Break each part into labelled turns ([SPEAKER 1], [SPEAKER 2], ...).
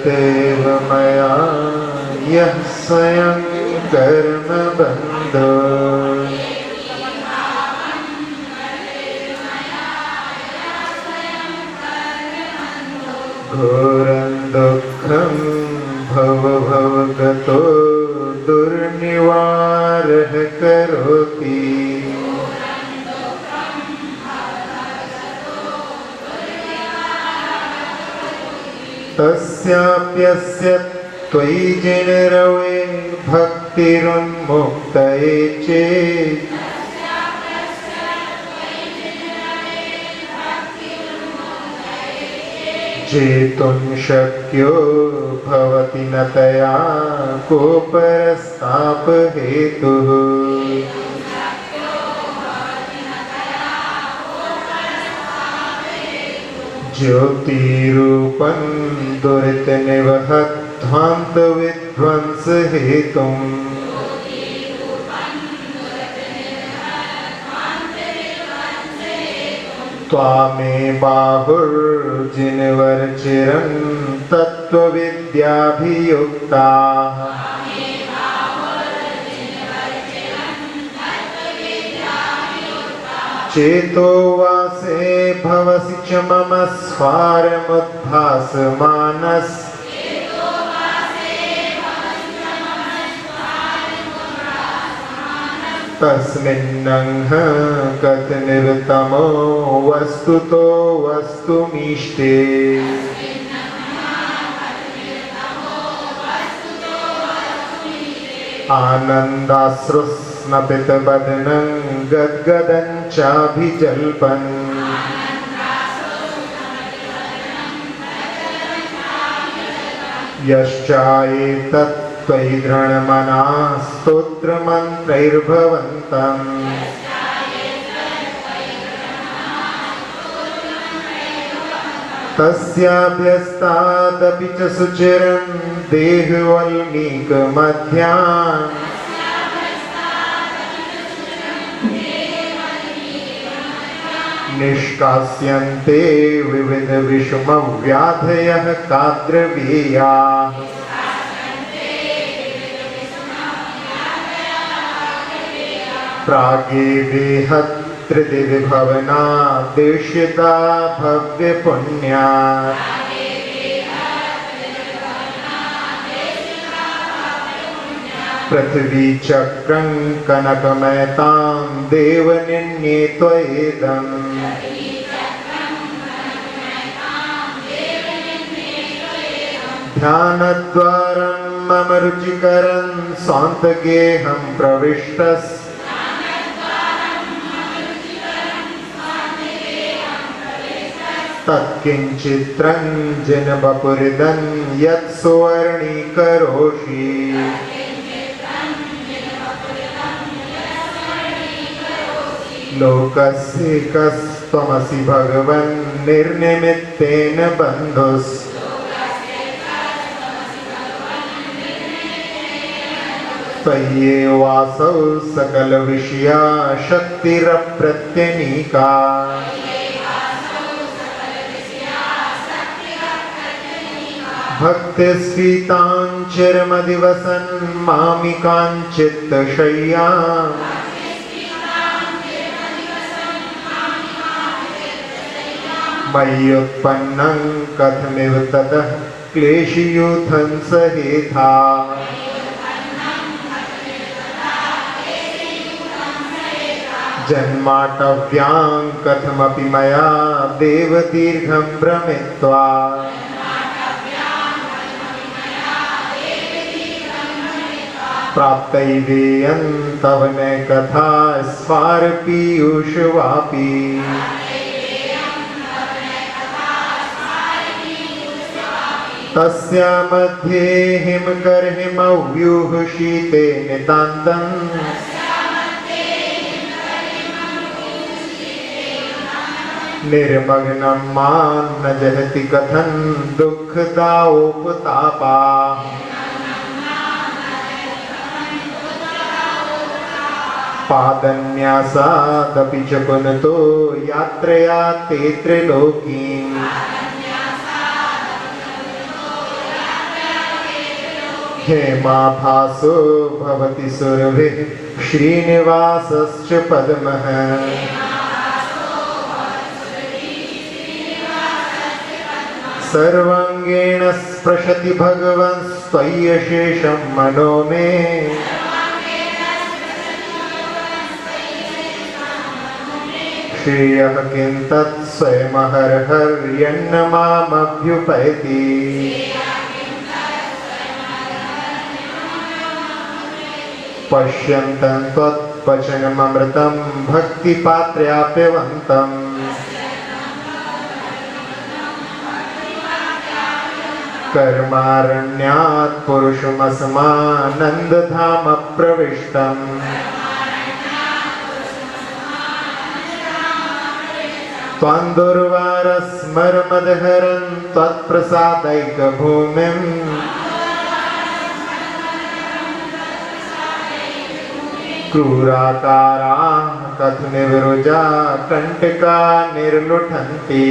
[SPEAKER 1] क्रियतेव मया यः स्वयं कर्मबन्धो घोरं दुःखं भवभवगतो दुर्निवारः करोति तस्याप्यस्य त्वयि जिनरवे भक्तिरुन्मुक्तये चेत् जेतुं शक्यो भवति न तया कोपरस्तापहेतुः ज्योतिरूपं दुरितनिवहध्वान्तविध्वंसहेतुम् त्वामे बाहुर्जिनवर्चिरं तत्त्वविद्याभियुक्ताः चेतो वासे भवसि च मम स्वारमुद्भासमानस् तस्मिन्नंह कथनिर्तमो वस्तुतो वस्तुमीष्टे आनन्दाश्रुस्नपितबदनं गद्गदं चाभिजल्पन् यश्चाएतत् त्वयि दृढमनः स्तोत्रमन्त्रैर्भवन्तम् तस्याभ्यस्तादपि च सुचिरं देहवल्मीकमध्याम् निष्कास्यन्ते विविधविषमव्याधयः काद्रवीयाः प्रागेवेहत्रिदिविभवना देश्यता भव्यपुण्या पृथ्वी चक्रं कनकमयतां देवनिन्ये त्वयेदम् ध्यानद्वारं मम रुचिकरं स्वान्तगेहं प्रविष्टस् तत्किञ्चित्रं जिनवपुरिदं यत् सुवर्णीकरोषि लोकस्य कस्त्वमसि भगवन् निर्निमित्तेन बन्धुस् त्वय्येवासौ सकलविषया शक्तिरप्रत्यनीका भक्तिस्फीतां चिरमदिवसन् मामिकाञ्चित्तशय्याम् मय्युत्पन्नं कथमिव ततः क्लेशयूथं सहेथा जन्माटव्यां कथमपि मया देवदीर्घं भ्रमित्वा प्राप्तैवेयं तव न कथा स्वारपीयूषवापी तस्या मध्ये हिमकरहिमव्यूह शीते नितान्तम् निर्मग्नं मां न जहति कथं दुःखदावोपतापा पादन्यासादपि च पुनतो यात्रया ते त्रिलोकीम् हेमाभासो भवति सुरभिः श्रीनिवासश्च पद्मः सर्वाङ्गेण स्पृशति भगवन् त्वय्यशेषं मनो मे श्रेयः किं तत् स्वयमहर्हर्यन्न मामभ्युपैति पश्यन्तं त्वत्वचनममृतं भक्तिपात्र्याप्यवन्तम् कर्मारण्यात् पुरुषमसमानन्दधाम प्रविष्टम् त्वां दुर्वारस्मरमदहरन् त्वत्प्रसादैकभूमिम् क्रूराकाराः कथनिवृजा कण्टका निर्लुठन्ति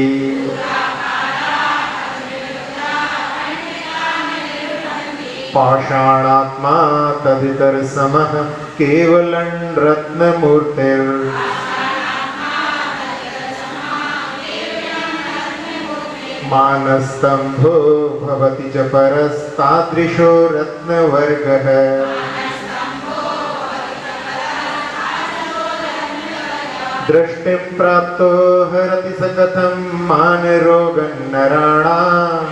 [SPEAKER 1] पाषाणात्मा तदितरसमः केवलं रत्नमूर्तिर् मानस्तंभो भवति च परस्तादृशो रत्नवर्गः दृष्टिं प्राप्तो हरति स कथं मानरोगं नराणाम्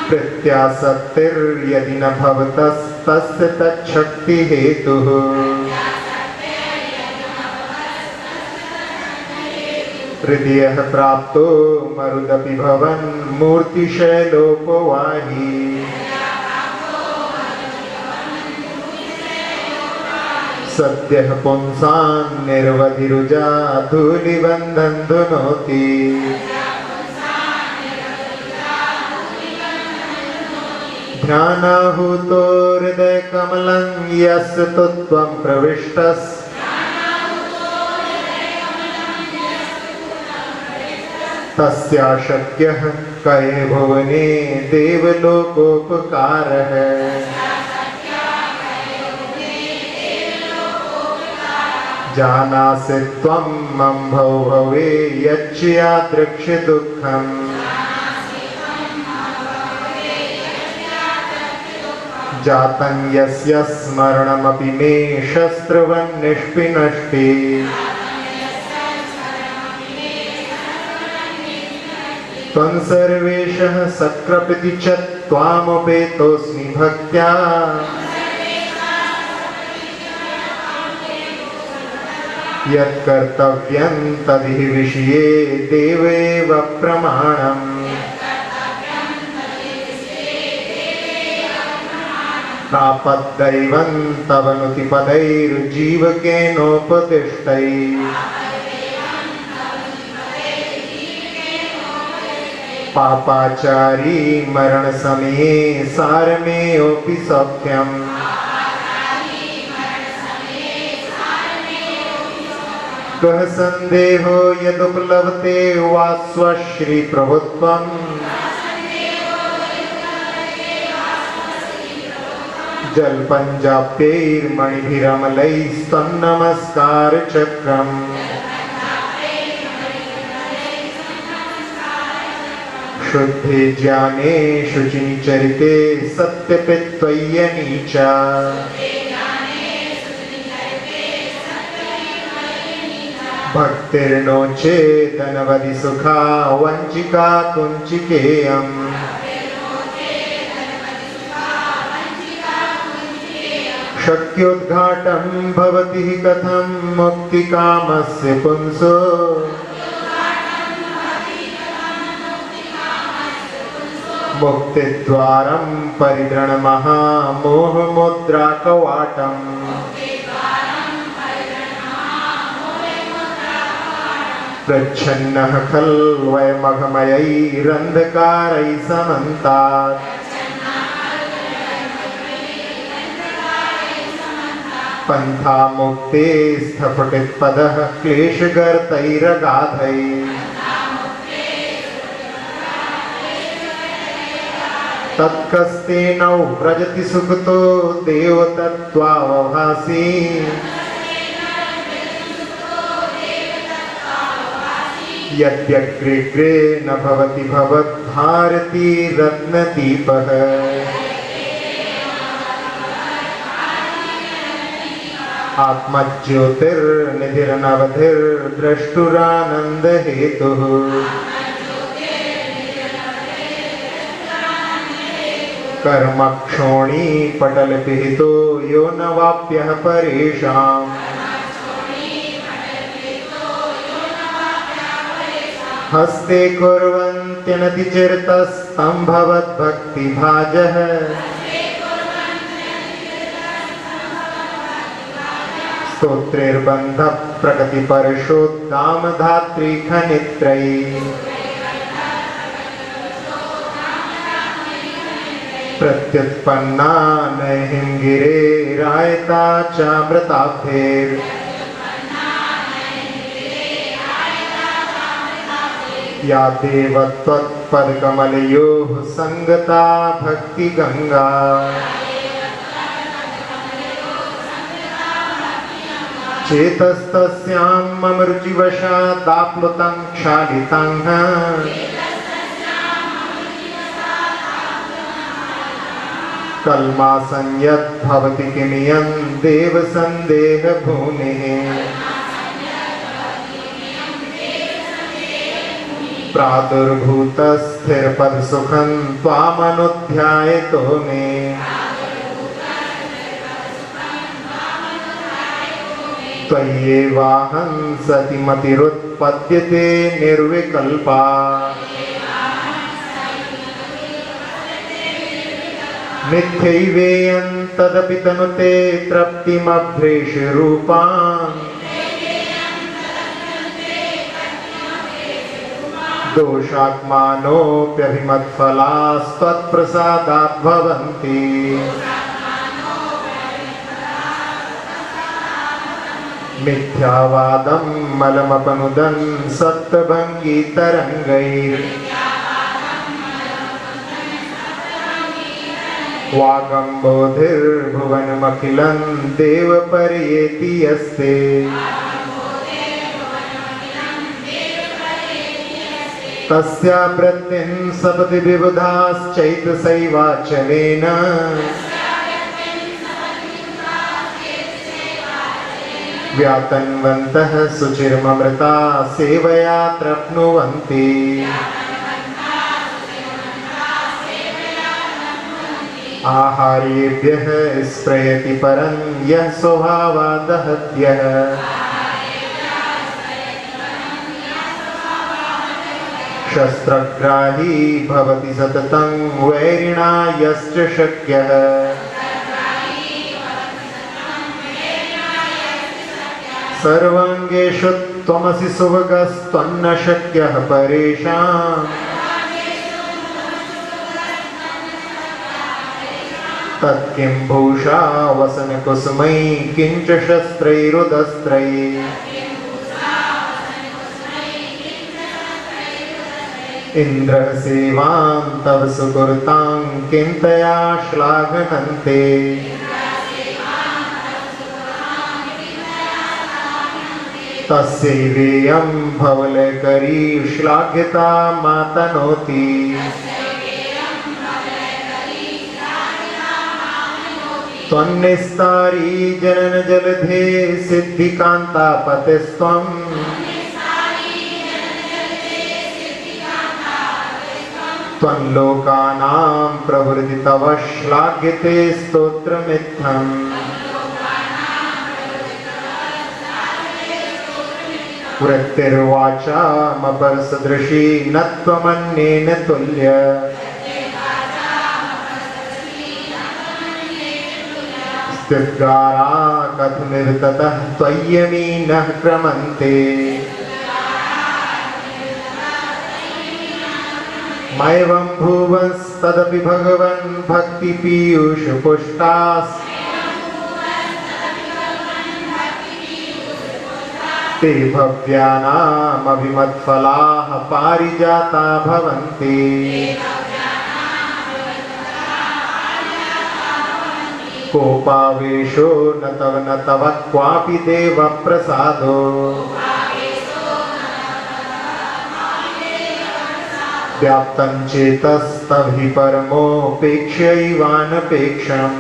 [SPEAKER 1] प्रत्यासक्तिर्यदि न भवतस्तस्य तच्छक्ति हेतुः हृदयः प्राप्तो मरुदपि भवन् मूर्तिशैलोपवाही सद्यः पुंसान् निर्वधिरुजा धूलिबन्धं धुनोति ध्यानाहुतो हृदयकमलं यस्य तु त्वं प्रविष्टस् तस्याशक्यः कये भुवने देवलोकोपकारः जानासि त्वं मम भवे यच्च यादृक्ष दुःखम् जातं यस्य स्मरणमपि मे शस्त्रवन्निष्पिनष्टि त्वं सर्वेशः सकृपिति च त्वामुपेतोऽस्मि भक्त्या यत्कर्तव्यं तदिह विषये देवैव प्रमाणम् प्रापद्दैवं तव नुतिपदैर्जीवकेनोपदिष्टै पापाचारी मरणसमये सारमेऽपि सौख्यम् कः सन्देहो यदुपलभते वा स्वश्रीप्रभुत्वम् जलपञ्जाप्यैर्मणिभिरमलैस्तन्नमस्कारचक्रम् शुद्धे ज्ञाने शुचिनिचरिते सत्यपि त्वय्यनीचा भक्तिर्नो चेदनवधि सुखा वञ्चिका कुञ्चिकेयम् शक्योद्घाटं भवति हि कथं मुक्तिकामस्य पुंसो मुक्तिद्वारं परिदृढमहामोहमुद्राकवाटम् प्रच्छन्नः खल्वयमघमयैरन्धकारैः समन्तात् पन्था मुक्ते स्थपटितपदः क्लेशगर्तैरगाधैः तत्कस्तेनौ व्रजति सुखतो देवतत्त्वावभासि यद्यग्रे न भवति भवद्भारती रत्नदीपः आत्मज्योतिर्निधिर्नवधिर्द्रष्टुरानन्दहेतुः कर्मक्षोणी पटलपिहितो यो न वाप्यः परेषाम् हस्ते कुर्वन्त्यनतिचिरतस्तं भवद्भक्तिभाजः स्तोत्रेर्बन्धः प्रगतिपरशोद्दामधात्री खनित्रयी प्रत्युत्पन्ना नहिं गिरेरायता चामृताब्धेर् या देवत्वत्पदकमलयोः सङ्गता भक्तिगङ्गा चेतस्तस्यां मम रुचिवशादाप्लुतं क्षालितं कल्मासंयद्भवति किमियं देवसन्देहभूमिः प्रादुर्भूतस्थिरपदसुखं त्वामनुध्यायतो मे त्वय्येवाहं सति मतिरुत्पद्यते निर्विकल्पा मिथ्यैवेयं तदपि तनुते तृप्तिमभ्रेषरूपाम् दोषात्मानोऽप्यभिमत्फलास्त्वत्प्रसादात् भवन्ति मिथ्यावादं मलमपनुदन् सप्तभङ्गितरङ्गैर् वागम्बोधिर्भुवनमखिलं देवपर्येति यस्ते तस्या प्रत्यं सपदि विबुधाश्चैतसैवाचलेन व्यातन्वन्तः सुचिरममृता सेवया तृप्नुवन्ति आहार्येभ्यः स्प्रयति परं यः स्वभावादहत्यः शस्त्रग्राही भवति सततं वैरिणा यश्च शक्यः सर्वाङ्गेषु त्वमसि सुभगस्त्वन्न शक्यः परेषाम् तत्किं भूषा वसनकुसुमै किञ्च शस्त्रैरुदस्त्रैः इन्द्रसेवां तव सुकृतां किं तया श्लाघनन्ते तस्यैवेयं भवलकरी श्लाघ्यता मातनोति त्वन्निस्तारी जननजलधे सिद्धिकान्तापतिस्त्वं त्वल्लोकानां प्रभृति तव श्लाघ्यते स्तोत्रमित्थम् वृत्तिर्वाचामपरसदृशी न त्वमन्येन तुल्य स्थितगारा कथमिव ततः त्वय्यमीनः क्रमन्ते मैवं भुवस्तदपि भगवन् भक्तिपीयूषपुष्टास् ते भव्यानामभिमत्फलाः पारिजाता भवन्ति कोपावेशो न तव क्वापि देव प्रसादो व्याप्तं चेतस्तहि परमोपेक्ष्यैवानपेक्षम्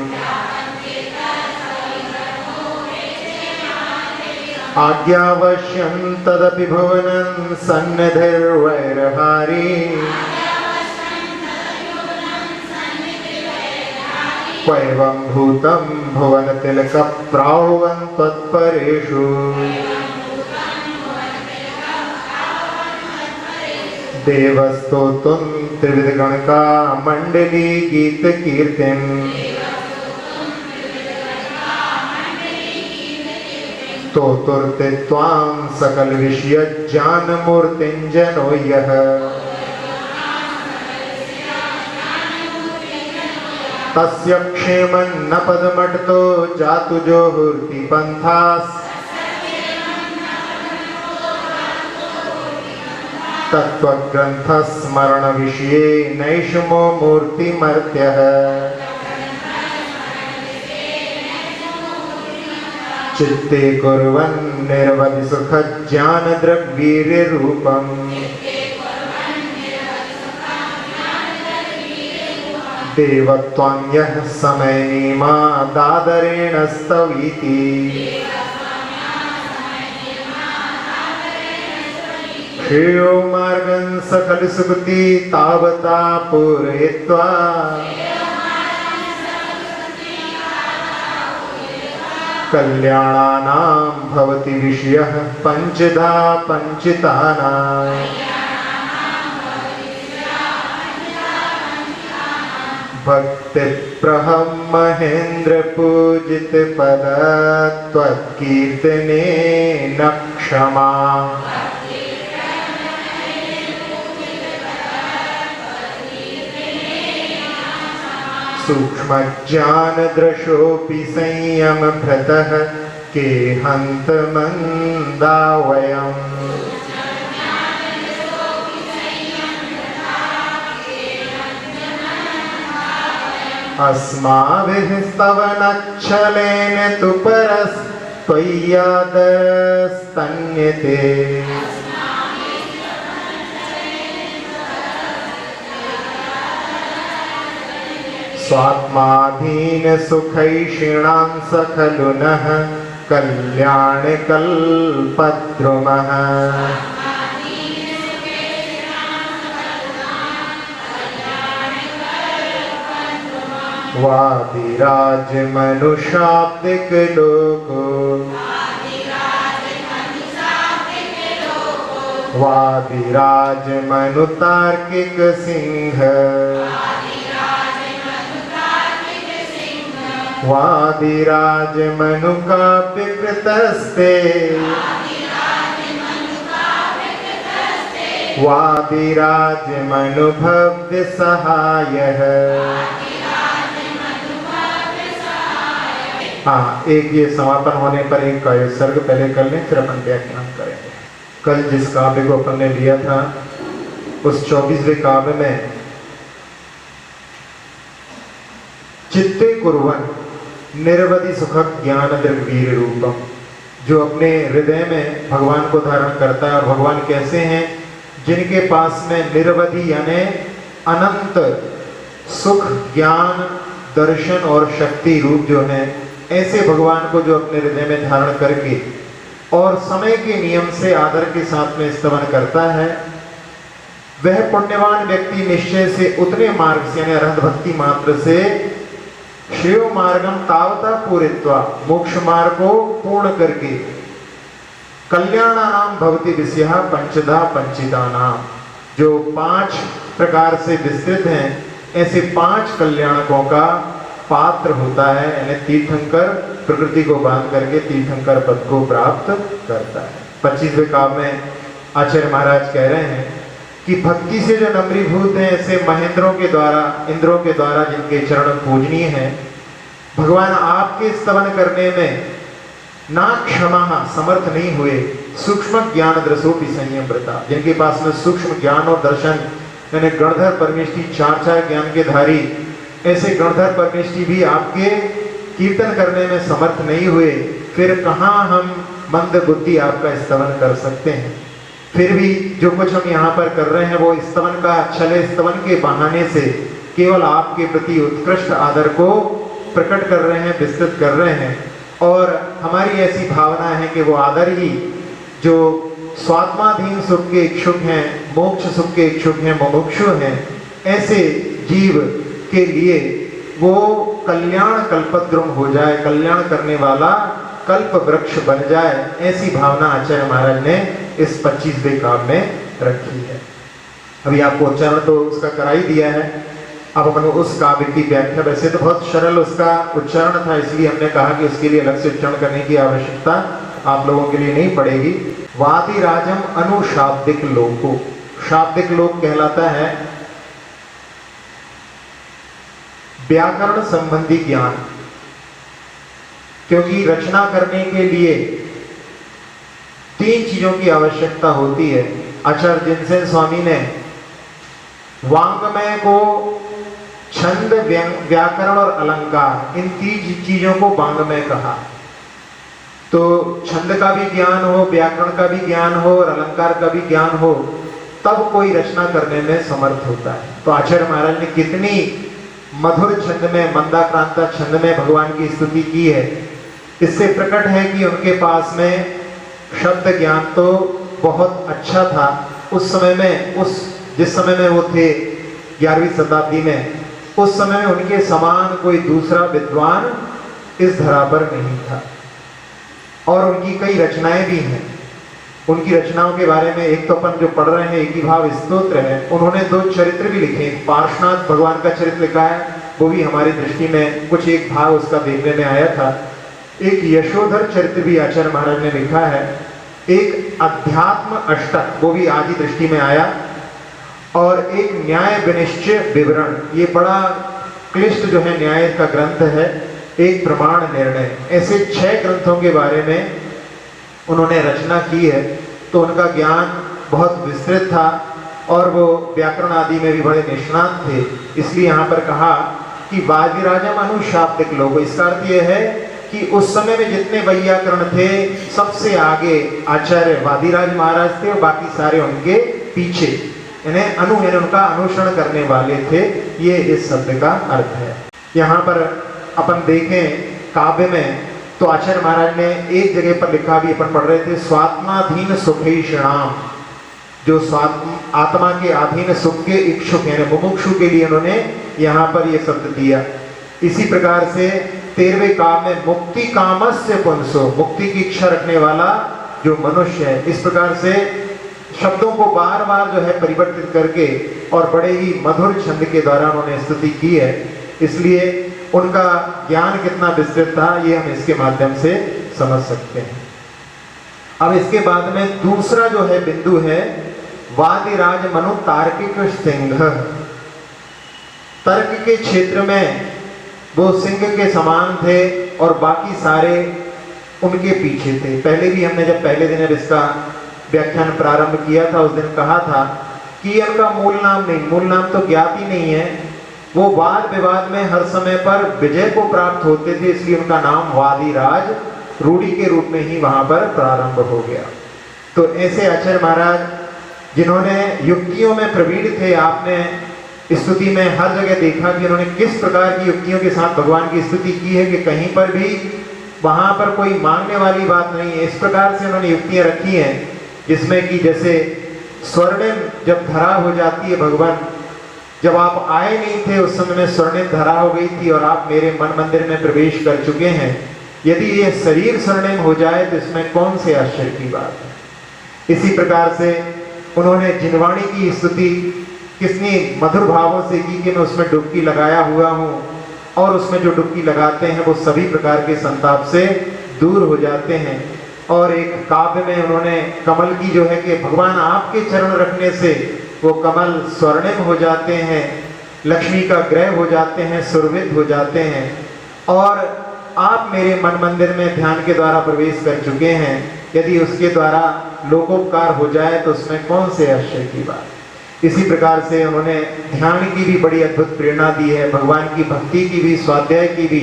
[SPEAKER 1] आज्ञावश्यं तदपि भुवनं सन्निधिर्वैरहारी क्वैवं भूतं भुवनतिलकप्राहुवन् त्वत्परेषु देवस्तोतुं त्रिविधगणका मण्डली गीतकीर्तिम् स्तोतुर्ते त्वां सकलविषयज्ञानमूर्तिञ्जनो यः तस्य क्षेमन्न पदमटतो जातु जोहूर्ति पन्थास् तत्त्वग्रन्थस्मरणविषये नैषमो मूर्तिमर्त्यः चित्ते कुर्वन् निर्वधि सुखज्ञानद्रव्यरूपम् देवत्वान्यः समयनीमा दादरेण स्तवीति श्रेयो मार्गं सकलसुगति तावता पूरयित्वा कल्याणानां भवति विषयः पञ्चधा पञ्चितानां भक्तिप्रहं महेन्द्र पूजित पद त्वत्कीर्तने न क्षमा सूक्ष्मज्ञानदृशोऽपि संयमभृतः के हन्तमन्दा वयम् अस्माभिः स्तवनच्छलेन तु परस्त्वय्यादस्तन्यते स्वात्माधीन सुखैषिणां खलु नः कल्याणकल्पद्रुमः वादिराजमनुशाब्दिकलोको वादिराजमनुतार्किकसिंह वादिराजमनुकाव्यकृतस्ते वादिराजमनुभव्यसहायः। हाँ, एक ये समापन होने पर एक सर्ग पहले कर लें, फिर अपन व्याख्यान करेंगे। कल जिस काव्य को अपन ने लिया था उस 24वें काव्य में चित्ते कुर्वन् निर्वधि सुख ज्ञान द्रवीर रूपम, जो अपने हृदय में भगवान को धारण करता है। और भगवान कैसे हैं? जिनके पास में निर्वधि यानी अनंत सुख ज्ञान दर्शन और शक्ति रूप जो है, ऐसे भगवान को जो अपने हृदय में धारण करके और समय के नियम से आदर के साथ में स्तवन करता है, वह पुण्यवान व्यक्ति निश्चय से उतने मार्ग से यानी अरहत भक्ति मात्र से शिव मार्गम तावता पूरित्वा, मोक्ष मार्ग को पूर्ण करके कल्याणानां भवति विषयः पंचधा पंचितानां, जो 5 प्रकार से विस्तृत हैं, ऐसे 5 कल्याणकों का पात्र होता है। यानी तीर्थंकर प्रकृति को बांध करके तीर्थंकर पद को प्राप्त करता है। 25वें काव्य में आचार्य महाराज कह रहे हैं कि भक्ति से जो नम्रीभूत हैं, ऐसे महेंद्रों के द्वारा इंद्रों के द्वारा जिनके चरण पूजनीय हैं, भगवान आपके स्तवन करने में ना क्षमा समर्थ नहीं हुए। सूक्ष्म ज्ञान दृशोपि संयमव्रता, जिनके पास में सूक्ष्म ज्ञान और दर्शन यानी गणधर परमेष्टि 4 ज्ञान के धारी, ऐसे गणधर परमेष्टि भी आपके कीर्तन करने में समर्थ नहीं हुए, फिर कहाँ हम मंद बुद्धि आपका स्तवन कर सकते हैं। फिर भी जो कुछ हम यहाँ पर कर रहे हैं वो स्तवन का छले स्तवन के बहाने से केवल आपके प्रति उत्कृष्ट आदर को प्रकट कर रहे हैं, विस्तृत कर रहे हैं। और हमारी ऐसी भावना है कि वो आदर ही जो स्वात्माधीन सुख के इच्छुक हैं, मोक्ष सुख के इच्छुक हैं, मुमुक्षु हैं, ऐसे जीव के लिए वो कल्याण कल्पद्रुम हो जाए, कल्याण करने वाला कल्प वृक्ष बन जाए, ऐसी भावना आचार्य महाराज ने इस 25वें काव्य में रखी है। अभी आपको उच्चारण तो उसका करा ही दिया है, अब अपन उस काव्य की व्याख्या, वैसे तो बहुत सरल उसका उच्चारण था, इसलिए हमने कहा कि उसके लिए अलग से उच्चारण करने की आवश्यकता आप लोगों के लिए नहीं पड़ेगी। वादिराजम अनुशाब्दिक लोको, शाब्दिक लोक कहलाता है व्याकरण संबंधी ज्ञान, क्योंकि रचना करने के लिए 3 चीजों की आवश्यकता होती है। आचार्य जिनसेन स्वामी ने वांग्मय को छंद, व्याकरण और अलंकार, इन 3 चीजों को वांग्मय कहा। तो छंद का भी ज्ञान हो, व्याकरण का भी ज्ञान हो और अलंकार का भी ज्ञान हो, तब कोई रचना करने में समर्थ होता है। तो आचार्य महाराज ने कितनी मधुर छंद में, मंदाक्रांता छंद में भगवान की स्तुति की है। इससे प्रकट है कि उनके पास में शब्द ज्ञान तो बहुत अच्छा था उस समय में, जिस समय में वो थे 11वीं शताब्दी में, उस समय में उनके समान कोई दूसरा विद्वान इस धरा पर नहीं था। और उनकी कई रचनाएं भी हैं। उनकी रचनाओं के बारे में एक तो अपन जो पढ़ रहे हैं एक ही भाव स्तोत्र है, उन्होंने 2 चरित्र भी लिखे। पार्श्वनाथ भगवान का चरित्र लिखा है, वो भी हमारी दृष्टि में कुछ एक भाव उसका देखने में आया था। एक यशोधर चरित्र भी आचार्य महाराज ने लिखा है। एक अध्यात्म अष्टक, वो भी आज ही दृष्टि में आया। और एक न्याय विनिश्चय विवरण, ये बड़ा क्लिष्ट जो है न्याय का ग्रंथ है। एक प्रमाण निर्णय, ऐसे 6 ग्रंथों के बारे में उन्होंने रचना की है। तो उनका ज्ञान बहुत विस्तृत था और वो व्याकरण आदि में भी बड़े निष्णात थे। इसलिए यहाँ पर कहा कि वादिराजम अनुशाब्दिक लोग, इसका अर्थ यह है कि उस समय में जितने वैयाकरण थे सबसे आगे आचार्य वादिराज महाराज थे और बाकी सारे उनके पीछे, इन्हें यानी उनका अनुसरण करने वाले थे। ये इस शब्द का अर्थ है। यहाँ पर अपन देखें काव्य में तो आचार्य महाराज ने एक जगह पर लिखा, भी अपन पढ़ रहे थे, स्वात्माधीन सुखैषणाम, जो आत्मा के अधीन सुख के इच्छुक यानी मुमुक्षु के लिए उन्होंने यहाँ पर ये शब्द दिया। इसी प्रकार से 13वें काव्य में मुक्ति कामस्य पुंसो, मुक्ति की इच्छा रखने वाला जो मनुष्य है, इस प्रकार से शब्दों को बार बार जो है परिवर्तित करके और बड़े ही मधुर छंद के द्वारा उन्होंने स्तुति की है। इसलिए उनका ज्ञान कितना विस्तृत था ये हम इसके माध्यम से समझ सकते हैं। अब इसके बाद में दूसरा जो है बिंदु है वादिराज मनु तार्किक सिंह। तर्क के क्षेत्र में वो सिंह के समान थे और बाकी सारे उनके पीछे थे। पहले भी हमने जब पहले दिन इसका व्याख्यान प्रारंभ किया था उस दिन कहा था कि उनका मूल नाम नहीं, मूल नाम तो ज्ञात ही नहीं है। वो वाद विवाद में हर समय पर विजय को प्राप्त होते थे, इसलिए उनका नाम वादिराज रूढ़ी के रूप में ही वहां पर प्रारंभ हो गया। तो ऐसे आचार्य महाराज जिन्होंने युक्तियों में प्रवीण थे, आपने स्तुति में हर जगह देखा कि उन्होंने किस प्रकार की युक्तियों के साथ भगवान की स्तुति की है कि कहीं पर भी वहां पर कोई मांगने वाली बात नहीं है। इस प्रकार से उन्होंने युक्तियां रखी हैं जिसमें कि जैसे स्वर्णिम जब धरा हो जाती है, भगवान जब आप आए नहीं थे उस समय में स्वर्णिम धरा हो गई थी और आप मेरे मन मंदिर में प्रवेश कर चुके हैं, यदि ये शरीर स्वर्णिम हो जाए तो इसमें कौन से आश्चर्य की बात है। इसी प्रकार से उन्होंने जिनवाणी की स्तुति कितनी मधुर भावों से की कि मैं उसमें डुबकी लगाया हुआ हूँ और उसमें जो डुबकी लगाते हैं वो सभी प्रकार के संताप से दूर हो जाते हैं। और एक काव्य में उन्होंने कमल की जो है कि भगवान आपके चरण रखने से वो कमल स्वर्णिम हो जाते हैं, लक्ष्मी का ग्रह हो जाते हैं, सुरभित हो जाते हैं और आप मेरे मन मंदिर में ध्यान के द्वारा प्रवेश कर चुके हैं। यदि उसके द्वारा लोकोपकार हो जाए तो उसमें कौन से आश्चर्य की बात। इसी प्रकार से उन्होंने ध्यान की भी बड़ी अद्भुत प्रेरणा दी है, भगवान की भक्ति की भी, स्वाध्याय की भी।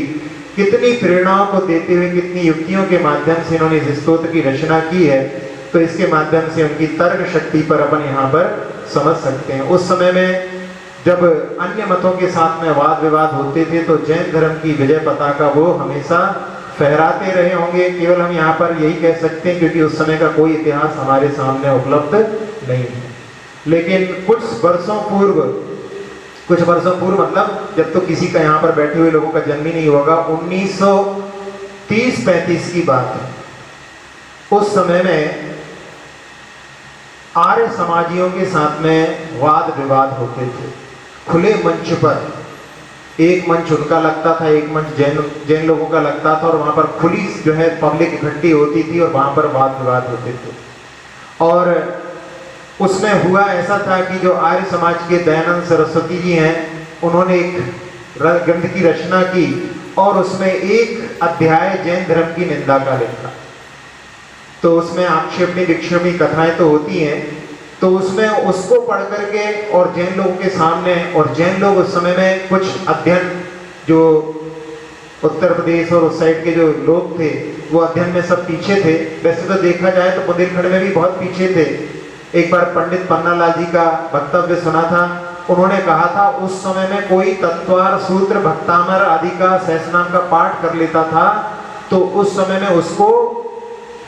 [SPEAKER 1] कितनी प्रेरणाओं को देते हुए, कितनी युक्तियों के माध्यम से इन्होंने इस स्तोत्र की रचना की है, तो इसके माध्यम से उनकी तर्क शक्ति पर अपन यहाँ पर समझ सकते हैं। उस समय में जब अन्य मतों के साथ में वाद विवाद होते थे तो जैन धर्म की विजय पताका वो हमेशा फहराते रहे होंगे। केवल हम यहाँ पर यही कह सकते हैं क्योंकि उस समय का कोई इतिहास हमारे सामने उपलब्ध नहीं है। लेकिन कुछ वर्षों पूर्व मतलब जब तो किसी का यहाँ पर बैठे हुए लोगों का जन्म ही नहीं होगा, 1930-35 की बात है। उस समय में आर्य समाजियों के साथ में वाद विवाद होते थे खुले मंच पर। एक मंच उनका लगता था, एक मंच जैन लोगों का लगता था, और वहां पर खुली जो है पब्लिक इकट्ठी होती थी और वहां पर वाद विवाद होते थे। और उसमें हुआ ऐसा था कि जो आर्य समाज के दयानंद सरस्वती जी हैं, उन्होंने एक ग्रंथ की रचना की और उसमें एक अध्याय जैन धर्म की निंदा का लिखा। तो उसमें आक्षेपणी विक्षेपणी कथाएं तो होती हैं, तो उसमें उसको पढ़ करके और जैन लोगों के सामने, और जैन लोग उस समय में कुछ अध्ययन जो उत्तर प्रदेश और उस साइड के जो लोग थे वो अध्ययन में सब पीछे थे। वैसे तो देखा जाए तो बुंदेलखंड में भी बहुत पीछे थे। एक बार पंडित पन्नालाल जी का वक्तव्य सुना था, उन्होंने कहा था उस समय में कोई तत्वार सूत्र भक्तामर आदि का सहस्रनाम का पाठ कर लेता था तो उस समय में उसको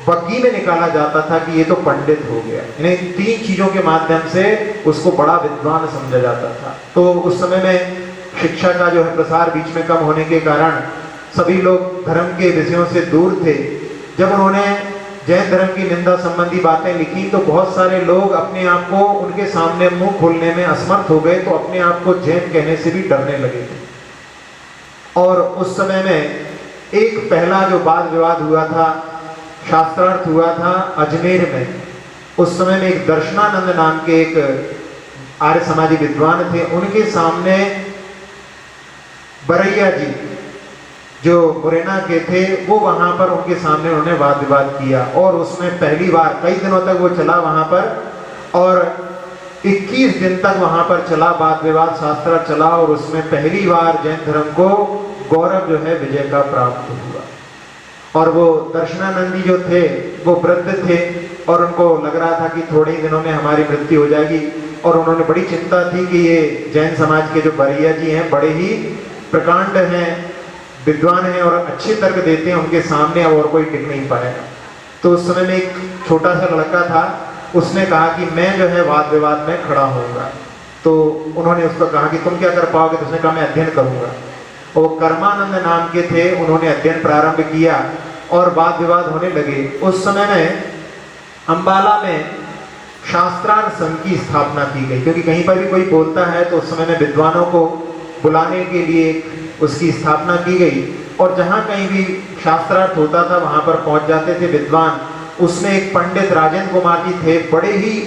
[SPEAKER 1] बग्गी में निकाला जाता था कि ये तो पंडित हो गया। इन्हें 3 चीजों के माध्यम से उसको बड़ा विद्वान समझा जाता था। तो उस समय में शिक्षा का जो है प्रसार बीच में कम होने के कारण सभी लोग धर्म के विषयों से दूर थे। जब उन्होंने जैन धर्म की निंदा संबंधी बातें लिखी तो बहुत सारे लोग अपने आप को उनके सामने मुंह खोलने में असमर्थ हो गए, तो अपने आप को जैन कहने से भी डरने लगे थे। और उस समय में एक पहला जो वाद विवाद हुआ था, शास्त्रार्थ हुआ था अजमेर में। उस समय में एक दर्शनानंद नाम के एक आर्य समाजी विद्वान थे, उनके सामने बरैया जी जो मुरैना के थे वो वहां पर उनके सामने उन्होंने वाद विवाद किया। और उसमें पहली बार कई दिनों तक वो चला वहां पर, और 21 दिन तक वहां पर चला वाद विवाद, शास्त्रार्थ चला, और उसमें पहली बार जैन धर्म को गौरव जो है विजय का प्राप्त हुआ। और वो दर्शनानंदी जो थे वो वृद्ध थे और उनको लग रहा था कि थोड़े ही दिनों में हमारी मृत्यु हो जाएगी, और उन्होंने बड़ी चिंता थी कि ये जैन समाज के जो बरैया जी हैं बड़े ही प्रकांड हैं, विद्वान हैं और अच्छे तर्क देते हैं, उनके सामने और कोई टिक नहीं पाएगा। तो उस समय में एक छोटा सा लड़का था, उसने कहा कि मैं जो है वाद विवाद में खड़ा होऊंगा। तो उन्होंने उसको कहा कि तुम क्या कर पाओगे, तो उसने कहा मैं अध्ययन करूंगा। वो कर्मानंद नाम के थे, उन्होंने अध्ययन प्रारंभ किया और वाद विवाद होने लगे। उस समय में अंबाला में शास्त्रार्थ संघ की स्थापना की गई, क्योंकि कहीं पर भी कोई बोलता है तो उस समय में विद्वानों को बुलाने के लिए उसकी स्थापना की गई। और जहाँ कहीं भी शास्त्रार्थ होता था वहां पर पहुंच जाते थे विद्वान। उसमें एक पंडित राजेंद्र कुमार जी थे, बड़े ही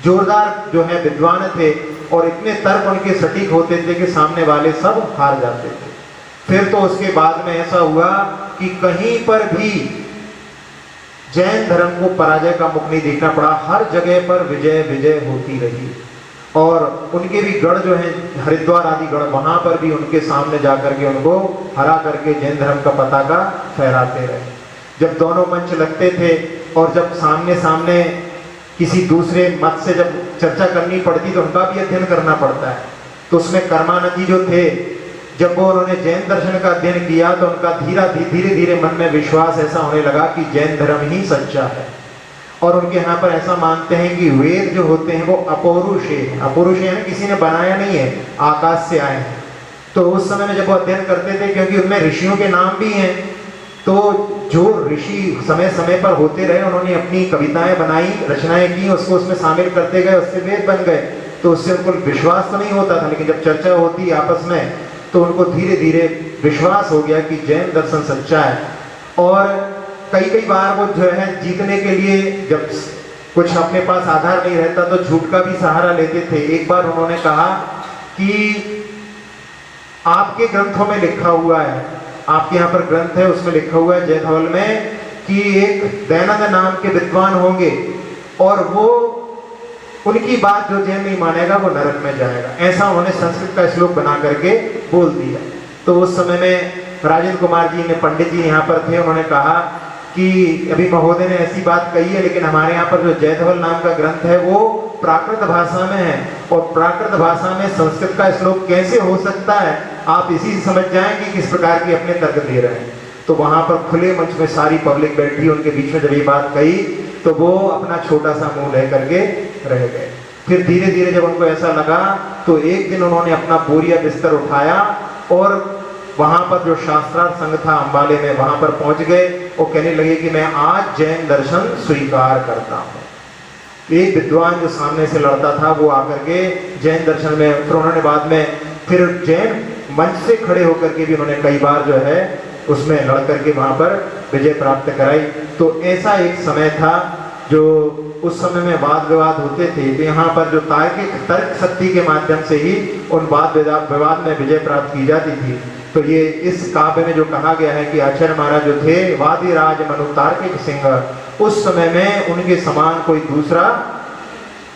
[SPEAKER 1] जोरदार जो है विद्वान थे, और इतने तर्क उनके सटीक होते थे कि सामने वाले सब हार जाते थे। फिर तो उसके बाद में ऐसा हुआ कि कहीं पर भी जैन धर्म को पराजय का मुख नहीं देखना पड़ा, हर जगह पर विजय विजय होती रही। और उनके भी गढ़ जो है हरिद्वार आदि गढ़, वहां पर भी उनके सामने जाकर के उनको हरा करके जैन धर्म का पताका फहराते रहे। जब दोनों मंच लगते थे और जब सामने सामने किसी दूसरे मत से जब चर्चा करनी पड़ती तो उनका भी अध्ययन करना पड़ता है। तो उसमें कर्मानंद जी जो थे, जब वो उन्होंने जैन दर्शन का अध्ययन किया तो उनका धीरे धीरे मन में विश्वास ऐसा होने लगा कि जैन धर्म ही सच्चा है। और उनके यहाँ पर ऐसा मानते हैं कि वेद जो होते हैं वो अपौरुषेय हैं। अपौरुषेय है, किसी ने बनाया नहीं है, आकाश से आए हैं। तो उस समय में जब वो अध्ययन करते थे, क्योंकि उनमें ऋषियों के नाम भी हैं, तो जो ऋषि समय समय पर होते रहे उन्होंने अपनी कविताएं बनाई, रचनाएं की, उसको उसमें शामिल करते गए, उससे वेद बन गए। तो उससे उनको विश्वास तो नहीं होता था, लेकिन जब चर्चा होती आपस में तो उनको धीरे धीरे विश्वास हो गया कि जैन दर्शन सच्चा है। और कई बार वो जो है जीतने के लिए जब कुछ अपने पास आधार नहीं रहता तो झूठ का भी सहारा लेते थे। एक बार उन्होंने कहा कि आपके ग्रंथों में लिखा हुआ है, आपके यहाँ पर ग्रंथ है उसमें लिखा हुआ है जैन धवल में कि एक दयानंद नाम के विद्वान होंगे और वो उनकी बात जो जैन नहीं मानेगा वो नरक में जाएगा। ऐसा उन्होंने संस्कृत का श्लोक बना करके बोल दिया। तो उस समय में राजेंद्र कुमार जी ने, पंडित जी यहाँ पर थे, उन्होंने कहा कि अभी महोदय ने ऐसी बात कही है, लेकिन हमारे यहाँ पर जो जयधवल नाम का ग्रंथ है वो प्राकृत भाषा में है, और प्राकृत भाषा में संस्कृत का श्लोक कैसे हो सकता है, आप इसी से समझ जाएं कि किस प्रकार की अपने तर्क दे रहे हैं। तो वहां पर खुले मंच में सारी पब्लिक बैठी, उनके बीच में जब ये बात कही तो वो अपना छोटा सा मुंह ले करके रह गए। फिर धीरे धीरे जब उनको ऐसा लगा तो एक दिन उन्होंने अपना बोरिया बिस्तर उठाया और वहां पर जो शास्त्रार्थ संघ था अंबाले में, वहां पर पहुंच गए और कहने लगे कि मैं आज जैन दर्शन स्वीकार करता हूं। एक विद्वान जो सामने से लड़ता था वो आकर के जैन दर्शन में, फिर उन्होंने बाद में फिर जैन मंच से खड़े होकर के भी उन्होंने कई बार जो है उसमें लड़ करके वहां पर विजय प्राप्त कराई। तो ऐसा एक समय था जो उस समय में वाद विवाद होते थे, तो यहाँ पर जो तार्किक तर्क शक्ति के माध्यम से ही उन वाद विवाद में विजय प्राप्त की जाती थी। तो ये इस काव्य में जो कहा गया है कि आचार्य महाराज जो थे वादी राज मनु तार्किक सिंह, उस समय में उनके समान कोई दूसरा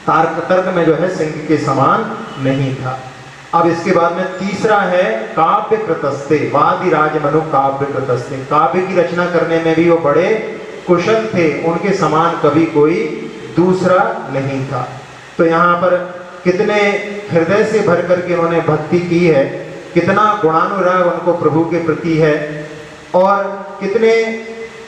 [SPEAKER 1] तर्क में जो है सिंह के समान नहीं था। अब इसके बाद में तीसरा है काव्य कृतस्ते, वादी राज मनु काव्य कृतस्ते। काव्य की रचना करने में भी वो बड़े कुशल थे, उनके समान कभी कोई दूसरा नहीं था। तो यहाँ पर कितने हृदय से भर करके उन्होंने भक्ति की है, कितना गुणानुराग उनको प्रभु के प्रति है, और कितने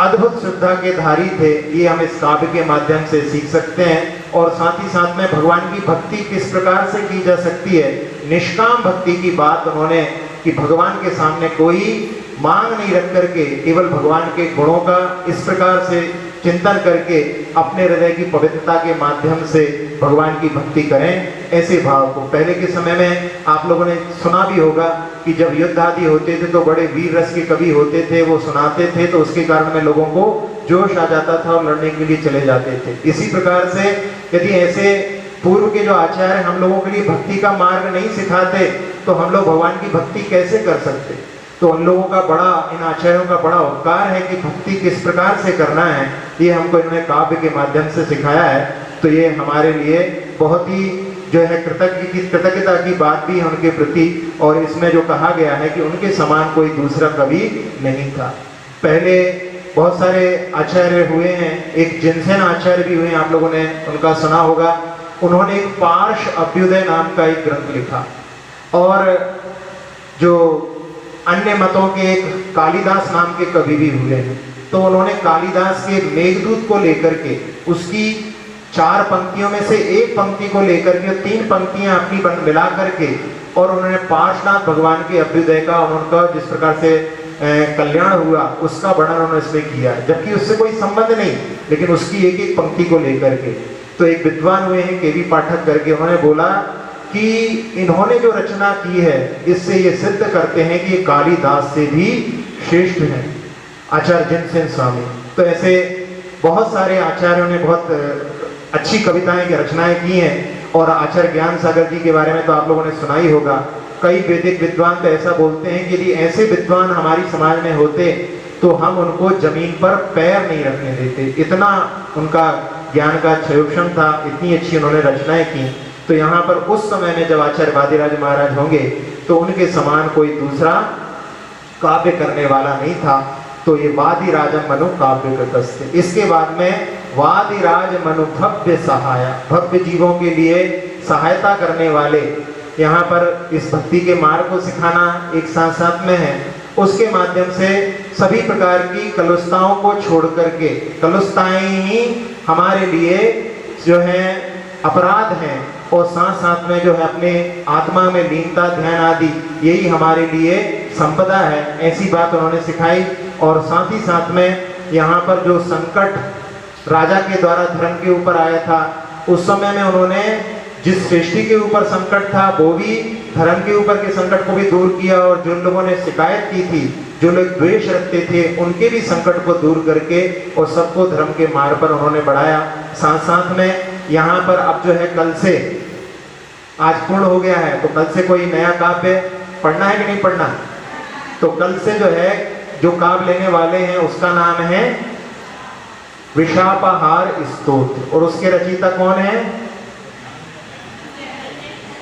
[SPEAKER 1] अद्भुत श्रद्धा के धारी थे, ये हम इस काव्य के माध्यम से सीख सकते हैं। और साथ ही साथ में भगवान की भक्ति किस प्रकार से की जा सकती है, निष्काम भक्ति की बात उन्होंने, कि भगवान के सामने कोई मांग नहीं रख करके केवल भगवान के गुणों का इस प्रकार से चिंतन करके अपने हृदय की पवित्रता के माध्यम से भगवान की भक्ति करें। ऐसे भाव को पहले के समय में आप लोगों ने सुना भी होगा कि जब युद्ध आदि होते थे तो बड़े वीर रस के कवि होते थे, वो सुनाते थे, तो उसके कारण में लोगों को जोश आ जाता था और लड़ने के लिए चले जाते थे। इसी प्रकार से यदि ऐसे पूर्व के जो आचार्य हम लोगों के लिए भक्ति का मार्ग नहीं सिखाते तो हम लोग भगवान की भक्ति कैसे कर सकते। तो उन लोगों का बड़ा, इन आचार्यों का बड़ा उपकार है कि भक्ति किस प्रकार से करना है, ये हमको इन्होंने काव्य के माध्यम से सिखाया है। तो ये हमारे लिए बहुत ही जो है कृतज्ञता की बात भी है उनके प्रति। और इसमें जो कहा गया है कि उनके समान कोई दूसरा कवि नहीं था। पहले बहुत सारे आचार्य हुए हैं, एक जिनसेन आचार्य भी हुए हैं, आप लोगों ने उनका सुना होगा। उन्होंने एक पार्श अभ्युदय नाम का एक ग्रंथ लिखा, और जो अन्य मतों के एक कालिदास नाम के कवि भी हुए हैं। तो उन्होंने कालिदास के मेघदूत को लेकर के उसकी 4 पंक्तियों में से एक पंक्ति को लेकर के 3 पंक्तियां अपनी मिला करके, और उन्होंने पार्श्वनाथ भगवान के अभ्युदय का, उनका जिस प्रकार से कल्याण हुआ उसका वर्णन उन्होंने इसमें किया, जबकि उससे कोई संबंध नहीं, लेकिन उसकी एक एक पंक्ति को लेकर के। तो एक विद्वान हुए हैं केवी पाठक करके, उन्होंने बोला कि इन्होंने जो रचना की है इससे ये सिद्ध करते हैं कि ये कालिदास से भी श्रेष्ठ हैं, आचार्य जिनसेन स्वामी। तो ऐसे बहुत सारे आचार्यों ने बहुत अच्छी कविताएं की रचनाएं की हैं। और आचार्य ज्ञान सागर जी के बारे में तो आप लोगों ने सुना ही होगा। कई वैदिक विद्वान तो ऐसा बोलते हैं कि यदि ऐसे विद्वान हमारी समाज में होते तो हम उनको जमीन पर पैर नहीं रखने देते, इतना उनका ज्ञान का क्षयोक्षम था, इतनी अच्छी उन्होंने रचनाएं की। तो यहाँ पर उस समय में जब आचार्य वादिराज महाराज होंगे तो उनके समान कोई दूसरा काव्य करने वाला नहीं था। तो ये वादिराजम मनु काव्य कृतस्ते। इसके बाद में वादिराज मनु भव्य सहाया, भव्य जीवों के लिए सहायता करने वाले, यहाँ पर इस भक्ति के मार्ग को सिखाना एक साथ साथ में है। उसके माध्यम से सभी प्रकार की कलुषताओं को छोड़ करके, कलुषताएं ही हमारे लिए जो है अपराध हैं, और साथ साथ में जो है अपने आत्मा में लीनता ध्यान आदि यही हमारे लिए संपदा है, ऐसी बात उन्होंने सिखाई। और साथ ही साथ में यहाँ पर जो संकट राजा के द्वारा धर्म के ऊपर आया था, उस समय में उन्होंने जिस सृष्टि के ऊपर संकट था वो भी धर्म के ऊपर के संकट को भी दूर किया, और जो लोगों ने शिकायत की थी, जो लोग द्वेष रखते थे, उनके भी संकट को दूर करके और सबको धर्म के मार्ग पर उन्होंने बढ़ाया। साथ साथ में यहाँ पर अब जो है कल से आज पूर्ण हो गया है, तो कल से कोई नया काव्य पढ़ना है कि नहीं पढ़ना। तो कल से जो है जो काव्य लेने वाले हैं उसका नाम है विशापाहार स्तोत्र, और उसके रचयिता कौन है?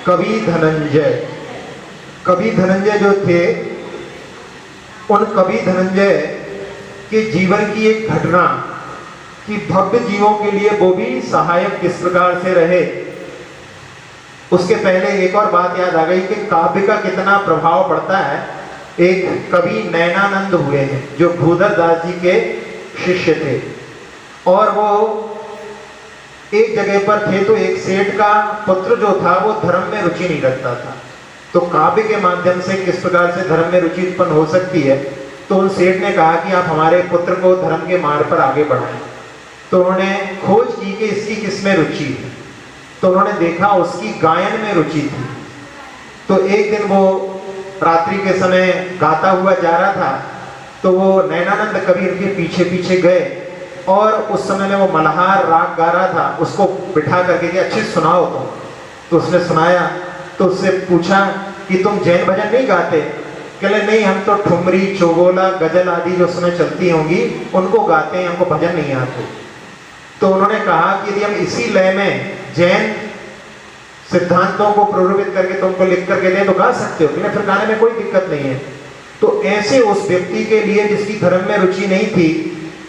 [SPEAKER 1] कवि धनंजय। कवि धनंजय जो थे उन कवि धनंजय के जीवन की एक घटना कि भव्य जीवों के लिए वो भी सहायक किस प्रकार से रहे। उसके पहले एक और बात याद आ गई कि काव्य का कितना प्रभाव पड़ता है। एक कवि नैनानंद हुए हैं जो भूधर दास जी के शिष्य थे, और वो एक जगह पर थे तो एक सेठ का पुत्र जो था वो धर्म में रुचि नहीं रखता था। तो काव्य के माध्यम से किस प्रकार से धर्म में रुचि उत्पन्न हो सकती है, तो उन सेठ ने कहा कि आप हमारे पुत्र को धर्म के मार्ग पर आगे बढ़ाएं। तो उन्होंने खोज की कि इसकी किसमें रुचि है, तो उन्होंने देखा उसकी गायन में रुचि थी। तो एक दिन वो रात्रि के समय गाता हुआ जा रहा था, तो वो नैनानंद कबीर के पीछे पीछे गए और उस समय में वो मल्हार राग गा रहा था, उसको बिठा करके कि अच्छे सुनाओ तुम। तो उसने सुनाया, तो उससे पूछा कि तुम जैन भजन नहीं गाते? कहले नहीं, हम तो ठुमरी, चौगोला, गजल आदि जो समय चलती होंगी उनको गाते हैं, हमको भजन नहीं आते। तो उन्होंने कहा कि यदि हम इसी लय में जैन सिद्धांतों को प्ररूपित करके तुमको लिख करके दें तो गा सकते हो, कहले फिर गाने में कोई दिक्कत नहीं है। तो ऐसे उस व्यक्ति के लिए जिसकी धर्म में रुचि नहीं थी,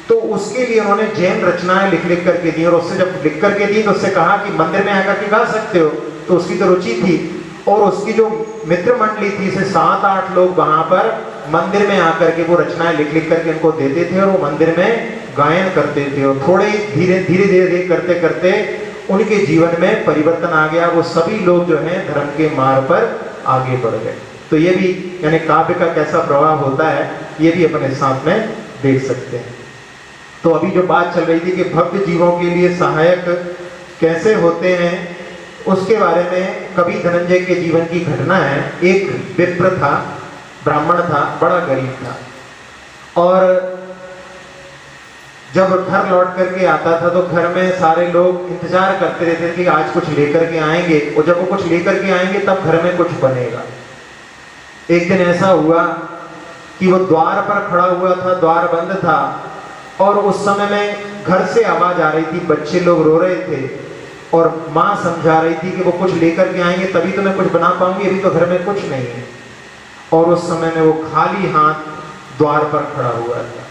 [SPEAKER 1] तो उसके लिए उन्होंने जैन रचनाएं लिख लिख करके दी, और उससे जब लिख करके दी तो उससे कहा कि मंदिर में आकर के गा सकते हो। तो उसकी तो रुचि थी, और उसकी जो मित्र मंडली थी से 7-8 लोग वहां पर मंदिर में आकर के वो रचनाएं लिख लिख करके उनको देते थे, और वो मंदिर में गायन करते थे। और थोड़े धीरे धीरे करते करते उनके जीवन में परिवर्तन आ गया। वो सभी लोग जो हैं धर्म के मार्ग पर आगे बढ़ गए। तो ये भी यानी काव्य का कैसा प्रभाव होता है, ये भी अपने साथ में देख सकते हैं। तो अभी जो बात चल रही थी कि भव्य जीवों के लिए सहायक कैसे होते हैं, उसके बारे में कवि धनंजय के जीवन की घटना है। एक विप्र था, ब्राह्मण था, बड़ा गरीब था, और जब घर लौट करके आता था तो घर में सारे लोग इंतजार करते रहते थे कि आज कुछ लेकर के आएंगे, और जब वो कुछ लेकर के आएंगे तब घर में कुछ बनेगा। एक दिन ऐसा हुआ कि वो द्वार पर खड़ा हुआ था, द्वार बंद था, और उस समय में घर से आवाज आ रही थी, बच्चे लोग रो रहे थे, और माँ समझा रही थी कि वो कुछ लेकर के आएंगे तभी तो मैं कुछ बना पाऊंगी, अभी तो घर में कुछ नहीं है। और उस समय में वो खाली हाथ द्वार पर खड़ा हुआ था,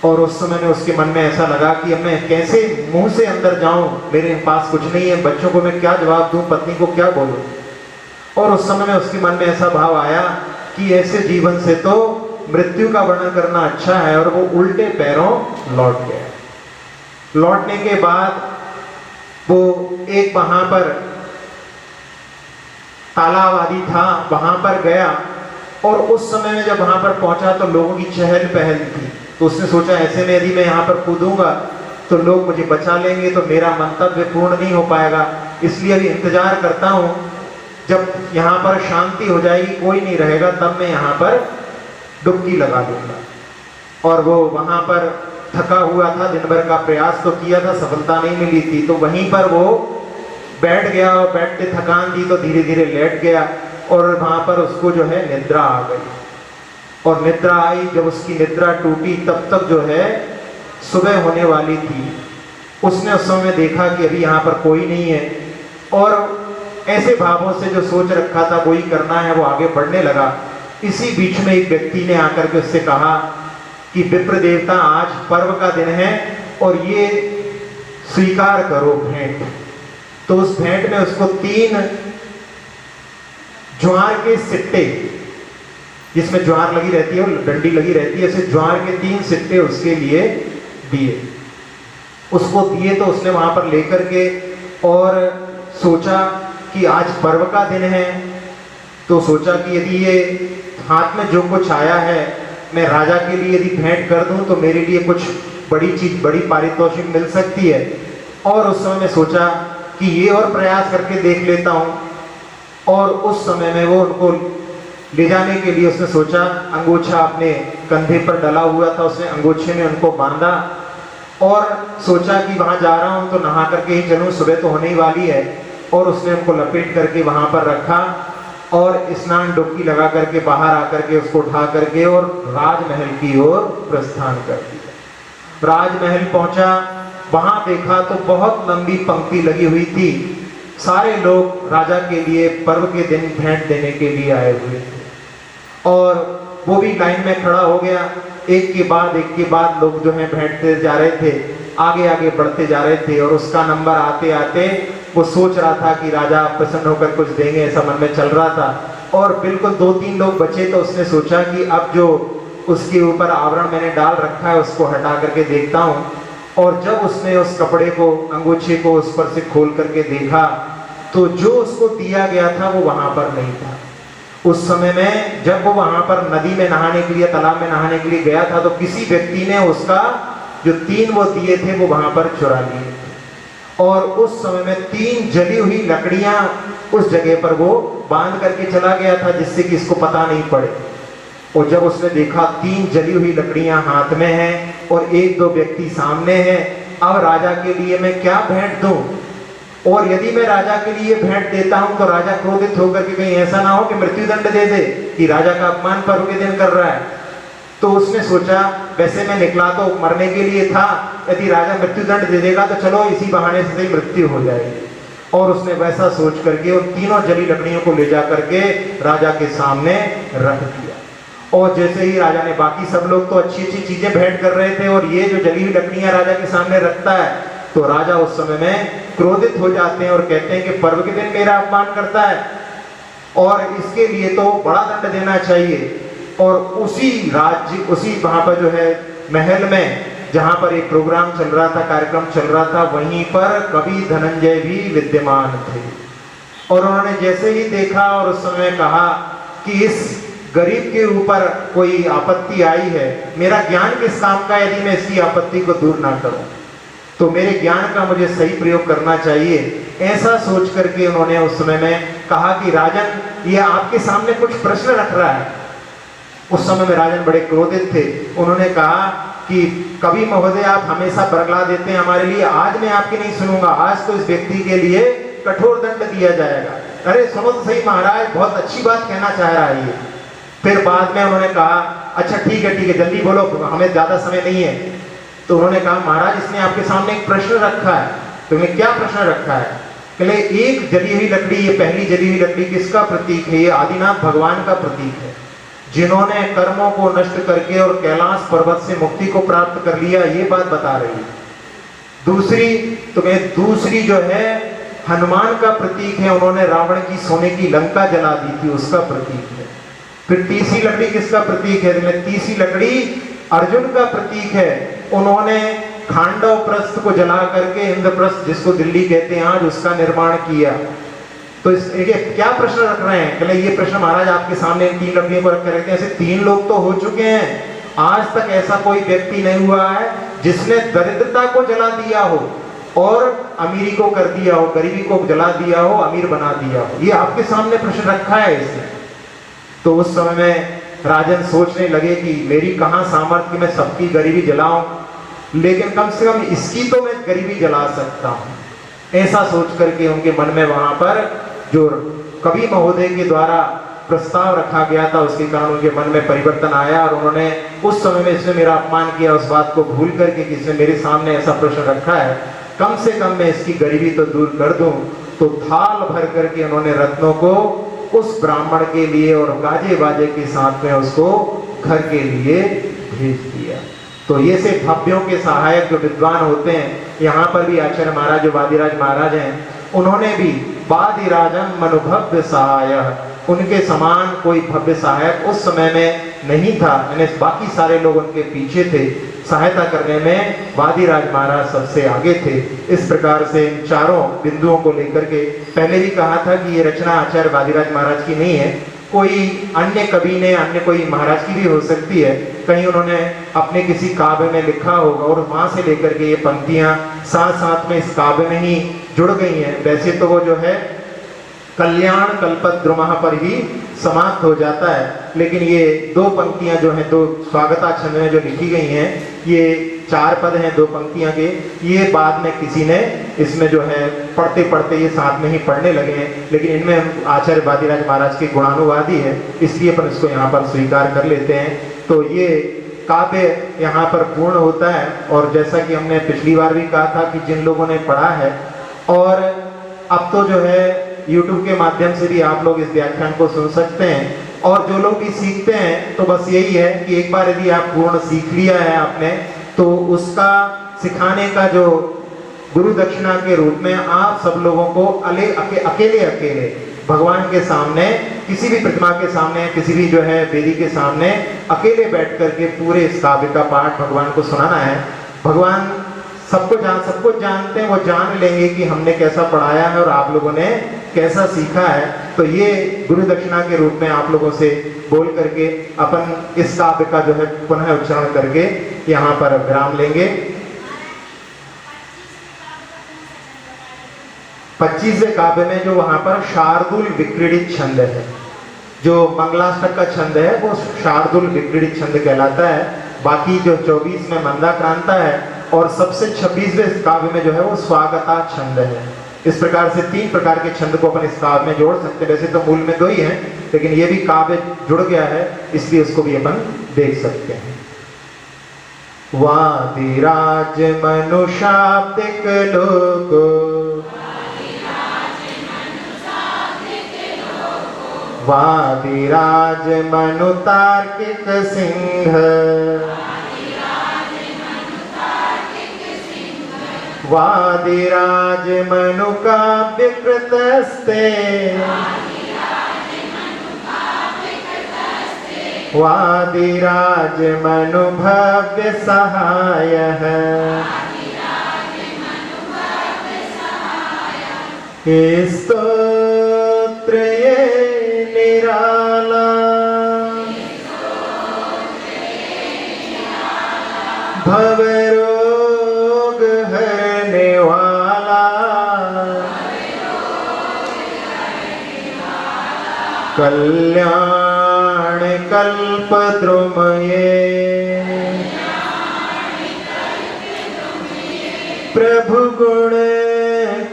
[SPEAKER 1] और उस समय में उसके मन में ऐसा लगा कि अब मैं कैसे मुंह से अंदर जाऊं, मेरे पास कुछ नहीं है, बच्चों को मैं क्या जवाब दूं, पत्नी को क्या बोलूं। और उस समय में उसके मन में ऐसा भाव आया कि ऐसे जीवन से तो मृत्यु का वर्णन करना अच्छा है, और वो उल्टे पैरों लौट गया। लौटने के बाद वो एक वहां पर तालाब आदि था, वहां पर गया, और उस समय में जब वहां पर पहुंचा तो लोगों की चहल पहल थी। तो उसने सोचा ऐसे में यदि मैं यहाँ पर कूदूंगा तो लोग मुझे बचा लेंगे, तो मेरा मंतव्य पूर्ण नहीं हो पाएगा, इसलिए अभी इंतजार करता हूँ, जब यहाँ पर शांति हो जाएगी, कोई नहीं रहेगा, तब मैं यहाँ पर डुबकी लगा दूंगा। और वो वहां पर थका हुआ था, दिन भर का प्रयास तो किया था, सफलता नहीं मिली थी, तो वहीं पर वो बैठ गया, और बैठते थकान थी तो धीरे धीरे लेट गया, और वहां पर उसको जो है निद्रा आ गई। और निद्रा आई, जब उसकी निद्रा टूटी तब तक जो है सुबह होने वाली थी। उसने उस समय देखा कि अभी यहाँ पर कोई नहीं है, और ऐसे भावों से जो सोच रखा था वही करना है, वो आगे बढ़ने लगा। इसी बीच में एक व्यक्ति ने आकर के उससे कहा कि विप्र देवता, आज पर्व का दिन है और ये स्वीकार करो भेंट। तो उस भेंट में उसको 3 ज्वार के सिट्टे, जिसमें ज्वार लगी रहती है और डंडी लगी रहती है, ऐसे ज्वार के 3 सिट्टे उसके लिए दिए। उसको दिए तो उसने वहां पर लेकर के और सोचा कि आज पर्व का दिन है, तो सोचा कि यदि ये हाथ में जो कुछ आया है मैं राजा के लिए यदि भेंट कर दूं तो मेरे लिए कुछ बड़ी चीज, बड़ी पारितोषिक मिल सकती है। और उस समय में सोचा कि ये और प्रयास करके देख लेता हूं, और उस समय में वो उनको ले जाने के लिए उसने सोचा, अंगोछा अपने कंधे पर डला हुआ था, उसने अंगोछे में उनको बांधा, और सोचा कि वहां जा रहा हूं तो नहा करके ही चलूं, सुबह तो होने ही वाली है। और उसने उनको लपेट करके वहां पर रखा, और स्नान डुबकी लगा करके बाहर आकर के उसको उठा करके और राजमहल की ओर प्रस्थान कर दिया। राजमहल पहुंचा, वहां देखा तो बहुत लंबी पंक्ति लगी हुई थी, सारे लोग राजा के लिए पर्व के दिन भेंट देने के लिए आए हुए थे। और वो भी लाइन में खड़ा हो गया। एक के बाद लोग जो है बैठते जा रहे थे, आगे आगे बढ़ते जा रहे थे, और उसका नंबर आते आते वो सोच रहा था कि राजा प्रसन्न होकर कुछ देंगे, ऐसा मन में चल रहा था। और बिल्कुल 2-3 लोग बचे तो उसने सोचा कि अब जो उसके ऊपर आवरण मैंने डाल रखा है उसको हटा करके देखता हूँ। और जब उसने उस कपड़े को, अंगोछे को उस पर से खोल करके देखा तो जो उसको दिया गया था वो वहां पर नहीं था। उस समय में जब वो वहां पर नदी में नहाने के लिए, तालाब में नहाने के लिए गया था, तो किसी व्यक्ति ने उसका जो 3 वो दिए थे वो वहां पर चुरा लिए। और उस समय में 3 जली हुई लकड़ियां उस जगह पर वो बांध करके चला गया था, जिससे कि इसको पता नहीं पड़े। और जब उसने देखा 3 जली हुई लकड़ियां हाथ में हैं और 1-2 व्यक्ति सामने हैं, अब राजा के लिए मैं क्या भेंट दूं? और यदि मैं राजा के लिए भेंट देता हूं तो राजा क्रोधित होकर के कहीं ऐसा ना हो कि मृत्युदंड दे दे कि राजा का अपमान पर्व के दिन कर रहा है। तो उसने सोचा वैसे मैं निकला तो मरने के लिए था, यदि राजा मृत्युदंड दे देगा तो चलो इसी बहाने से मृत्यु हो जाएगी। और उसने वैसा सोच करके उन 3 जली लकड़ियों को ले जा करके राजा के सामने रख दिया। और जैसे ही राजा ने, बाकी सब लोग तो अच्छी अच्छी चीजें भेंट कर रहे थे और ये जो जली हुई लकड़ियां राजा के सामने रखता है, तो राजा उस समय में क्रोधित हो जाते हैं और कहते हैं कि पर्व के दिन मेरा अपमान करता है और इसके लिए तो बड़ा दंड देना चाहिए। और उसी वहां पर जो है महल में, जहां पर एक प्रोग्राम चल रहा था, कार्यक्रम चल रहा था, वहीं पर कवि धनंजय भी विद्यमान थे। और उन्होंने जैसे ही देखा और उस समय कहा कि इस गरीब के ऊपर कोई आपत्ति आई है, मेरा ज्ञान किस काम का यदि मैं इसकी आपत्ति को दूर ना करूं, तो मेरे ज्ञान का मुझे सही प्रयोग करना चाहिए। ऐसा सोच करके उन्होंने उस समय में कहा कि राजन, ये आपके सामने कुछ प्रश्न रख रहा है। उस समय में राजन बड़े क्रोधित थे। उन्होंने कहा कि कवि महोदय, आप हमेशा बरगला देते हैं हमारे लिए, आज मैं आपकी नहीं सुनूंगा, आज तो इस व्यक्ति के लिए कठोर दंड दिया जाएगा। अरे सुनो तो सही महाराज, बहुत अच्छी बात कहना चाह रहा है ये। फिर बाद में उन्होंने कहा अच्छा ठीक है जल्दी बोलो, हमें ज्यादा समय नहीं है। तो उन्होंने कहा महाराज, इसने आपके सामने एक प्रश्न रखा है। तो उन्होंने क्या प्रश्न रखा है? कहले एक जली हुई लकड़ी, ये पहली जली हुई लकड़ी किसका प्रतीक है? ये आदिनाथ भगवान का प्रतीक है, जिन्होंने कर्मों को नष्ट करके और कैलाश पर्वत से मुक्ति को प्राप्त कर लिया, ये बात बता रही है। दूसरी जो है हनुमान का प्रतीक है, उन्होंने रावण की सोने की लंका जला दी थी, उसका प्रतीक है। फिर तीसरी लकड़ी किसका प्रतीक है? तीसरी लकड़ी अर्जुन का प्रतीक है, उन्होंने खांडव प्रस्थ को जला करके इंद्रप्रस्थ, जिसको दिल्ली कहते हैं आज, उसका निर्माण किया। तो क्या प्रश्न रख रहे हैं? कहले ये प्रश्न महाराज आपके सामने 3 लकड़ियों को रख कर रखते हैं। ऐसे 3 लोग तो हो चुके हैं, आज तक ऐसा कोई व्यक्ति नहीं हुआ है जिसने दरिद्रता को जला दिया हो और अमीरी को कर दिया हो, गरीबी को जला दिया हो, अमीर बना दिया हो। ये आपके सामने प्रश्न रखा है इसने। तो उस समय में राजन सोचने लगे कि मेरी कहां सामर्थ्य कि मैं सबकी गरीबी जलाऊं, लेकिन कम से कम इसकी तो मैं गरीबी जला सकता हूं। ऐसा सोच करके उनके मन में वहां पर जो कवि महोदय के द्वारा प्रस्ताव रखा गया था, उसके कारण उनके मन में परिवर्तन आया और उन्होंने उस समय में इसने मेरा अपमान किया, उस बात को भूल करके कि इसने मेरे सामने ऐसा प्रश्न रखा है, कम से कम मैं इसकी गरीबी तो दूर कर दूं। तो थाल भर करके उन्होंने रत्नों को उस ब्राह्मण के लिए और गाजे बाजे के साथ में उसको घर के लिए भेज दिया। तो ये से भव्यों के सहायक जो विद्वान होते हैं, यहाँ पर भी आचार्य महाराज जो वादिराज महाराज हैं, उन्होंने भी वादिराजम मनुभव्य सहाय, उनके समान कोई भव्य सहायक उस समय में नहीं था। यानी बाकी सारे लोग उनके पीछे थे, सहायता करने में वादिराज महाराज सबसे आगे थे। इस प्रकार से इन चारों बिंदुओं को लेकर के पहले भी कहा था कि ये रचना आचार्य वादिराज महाराज की नहीं है, कोई अन्य कवि ने, अन्य कोई महाराज की भी हो सकती है, कहीं उन्होंने अपने किसी काव्य में लिखा होगा और वहां से लेकर के ये पंक्तियां साथ साथ में इस काव्य में ही जुड़ गई हैं। वैसे तो वो जो है कल्याण कल्पद्रुमः पर ही समाप्त हो जाता है, लेकिन ये 2 पंक्तियां जो हैं, 2 स्वागता छंद में जो लिखी गई हैं, ये 4 पद हैं 2 पंक्तियां के, ये बाद में किसी ने इसमें जो है पढ़ते पढ़ते ये साथ में ही पढ़ने लगे हैं, लेकिन इनमें आचार्य वादिराज महाराज के गुणानुवादी है, इसलिए अपन इसको यहाँ पर स्वीकार कर लेते हैं। तो ये काव्य यहाँ पर पूर्ण होता है। और जैसा कि हमने पिछली बार भी कहा था कि जिन लोगों ने पढ़ा है, और अब तो जो है YouTube के माध्यम से भी आप लोग इस व्याख्यान को सुन सकते हैं, और जो लोग भी सीखते हैं तो बस यही है कि एक बार यदि आप पूर्ण सीख लिया है आपने, तो उसका सिखाने का जो गुरु दक्षिणा के रूप में आप सब लोगों को अकेले अकेले भगवान के सामने, किसी भी प्रतिमा के सामने, किसी भी जो है वेदी के सामने अकेले बैठ करके पूरे इस काव्य का पाठ भगवान को सुनाना है। भगवान सब कुछ जानते हैं, वो जान लेंगे कि हमने कैसा पढ़ाया है और आप लोगों ने कैसा सीखा है। तो ये गुरु दक्षिणा के रूप में आप लोगों से बोल करके अपन इस काव्य का जो है पुनः उच्चारण करके यहाँ पर विराम लेंगे। 25वें काव्य में जो वहां पर शार्दुल विक्रीडित छंद है, जो मंगलाष्टक का छंद है वो शार्दुल विक्रीडित छंद कहलाता है। बाकी जो 24 में मंदाक्रांता है और सबसे 26वें काव्य में जो है वो स्वागता छंद है। इस प्रकार से 3 प्रकार के छंद को अपन इस काव्य में जोड़ सकते हैं। वैसे तो मूल में 2 ही हैं, लेकिन ये भी काव्य जुड़ गया है, इसलिए उसको भी अपन देख सकते हैं। वादिराज मनुषाब्दिक लोको, वादिराज मनु तार्किक सिंह, वादिराज मनु काव्य कृतस्ते, वादिराज मनु भव्य सहायः, स्तोत्र ये निराला, भवरोग हरने वाला, कल्याण कल्पद्रुमये, प्रभु गुण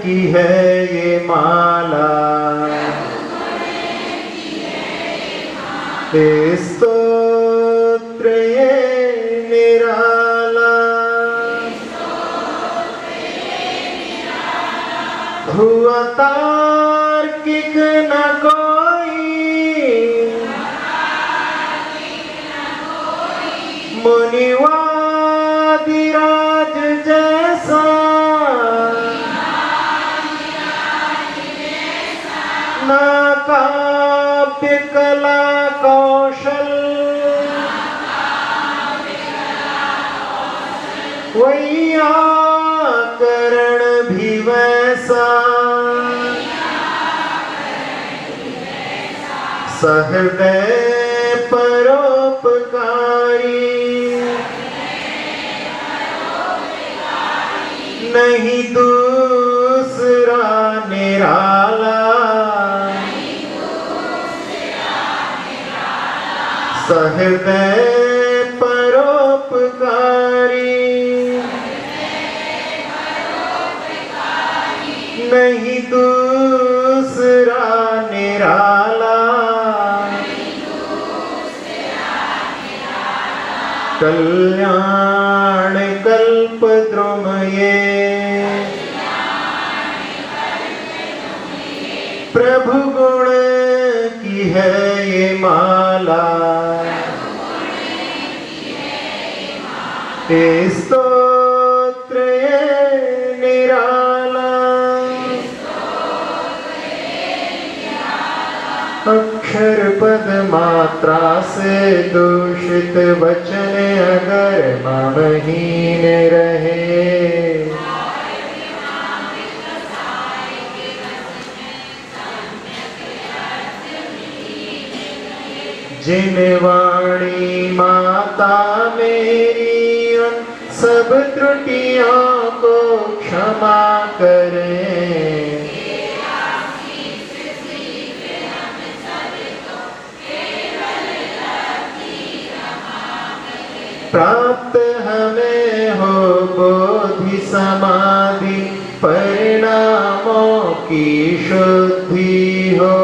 [SPEAKER 1] की है ये माला, स्तोत्र ये निराला, हुआ तार्किक न कोई, मुनिवादिराज जैसा, ना काव्य कला कौशल, वैयाकरण भी वैसा, सहृदय परोपकारी, नहीं दूसरा निराला, सहृदय परोपकारी, नहीं दूसरा निराला, कल्याण कल्पद्रुमये, प्रभु गुण की है ये माला, स्तोत्र ये निराला, अक्षर पद मात्रा से दूषित वचन अगर महीन रहे, जिन वाणी माता मेरी उन सब त्रुटियों को क्षमा करें, प्राप्त हमें हो बोधि समाधि, परिणामों की शुद्धि हो,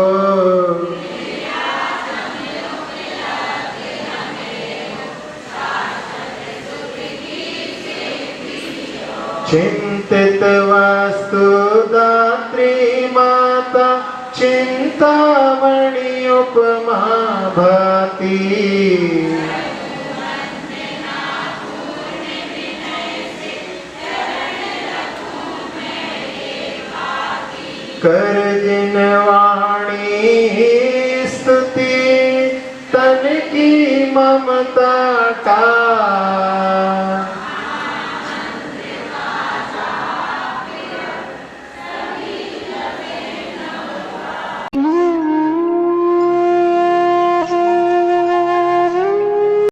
[SPEAKER 1] चिंतित वस्तु दात्री माता चिंतामणि उपमा भाती। कर जिन वाणी स्तुति तन की ममता का,